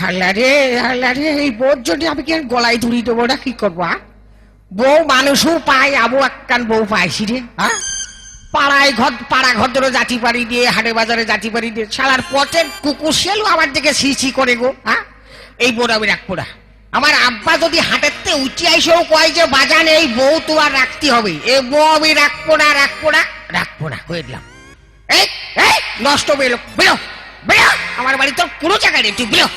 হাল্লারে হাল্লারে, এই বউর জন্য আমি কি আর গলায় ধরি দেবো না? কি করবো? বউ মানুষও পায়, আবু আক্কান বউ পাইছি রে। হ্যাঁ, পাড়া ঘর ধরে জাতি পাড়ি দিয়ে, হাটে বাজারে জাতি পাড়ি দিয়ে, শালার পথের কুকুর শেলও আমার দিকে ছি করে গো। হ্যাঁ, এই বউ আমি রাখবো না। আমার আব্বা যদি হাটেতে উঠে আইসেও কয় যে বাজান এই বউ তো আর রাখতে হবে, এই বউ আমি রাখবো না কয়ে দিলাম। এই এই নষ্ট বেরো বেরো বেরো, আমার বাড়ি তোর কোনো জায়গায় নেই, তুই বেরো।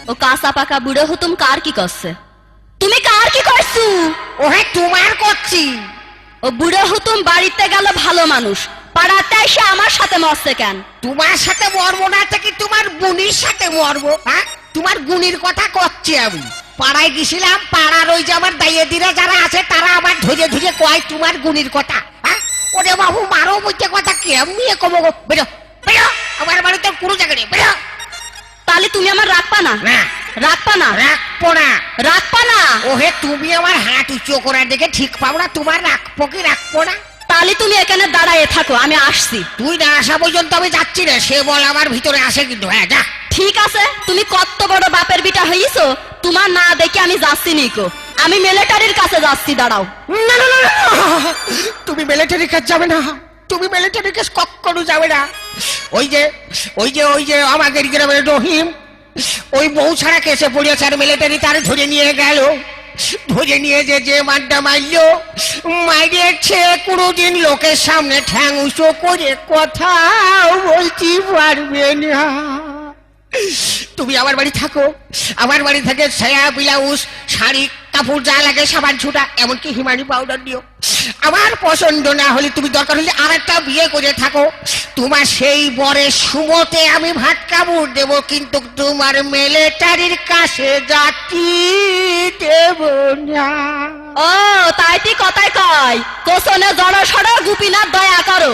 ও কাঁচা পাকা বুড়ো হুতুম কার কি করছে? তুমি কার কি করছো? ওহে তোমার করছি। ও বুড়ো হুতুম বাড়িতে গেল ভালো মানুষ, পাড়াতে এসে আমার সাথে মরছে কেন? তোমার সাথে মরবো না থেকে তোমার গুনির সাথে মরবো। হ্যাঁ, তোমার গুনির কথা করছি আমি। পাড়ায় গেছিলাম, পাড়ার ওই যে আমার দাইয়েদিরা যারা আছে তারা আমার ধরে ধরে কয় তোমার গুনির কথা। হ্যাঁ, ওরে বাবু মারো বলতে কথা কেমনি কমো গো। বেরো বেরো, আমার বাড়ি তোর কোনো জায়গায় নেই, বেরো। তাহলে তুমি আমার রাখবা না? রাখবা না? রাখবো না। রাখবা না? ওহে তুমি আমার হাত উঁচু করার দেখে ঠিক পাবো না, তোমার রাখবো কি রাখবো না? তাহলে তুমি এখানে দাঁড়ায় থাকো, আমি আসছি। তুই না আসা পর্যন্ত আমি যাচ্ছি না, সে বল আমার ভিতরে আসে কিন্তু। হ্যাঁ যা। ঠিক আছে, তুমি কত বড় বাপের বিটা হইছো, তোমার না দেখে আমি যাচ্ছি নিকো। আমি মিলিটারির কাছে যাচ্ছি, দাঁড়াও। না না না, তুমি মিলিটারি কাজ যাবে না, তুমি মিলিটারি কাজ কখনো যাবে না। ওই যে আমাদের গ্রামের রহিম, ওই বউ ছাড়া কেসে পড়িয়েছে আর মিলিটারি তার ধরে নিয়ে গেল। ধরে নিয়ে যে মারটা মারলো, মারিয়েছে কোনোদিন লোকের সামনে ঠ্যাং উঁচু করে কথাও বলতে পারবে না। তুমি আমার বাড়ি থাকো, আমার বাড়ি থেকে ছায়া ব্লাউজ শাড়ি কাপড় যা লাগে সাবান ছুটা এমনকি হিমানি পাউডার দিও। আমার পছন্দ না হলে তুমি দরকার হলে আর একটা বিয়ে করে থাকো, তোমার সেই বরের সুমতে আমি ভাত কাপড় দেব, কিন্তু তোমার মিলিটারির কাছে জাতি দেব না। ও তাই তুই কথাই কয় কোসনে জড় সড় গুপিনাথ দয়া করো।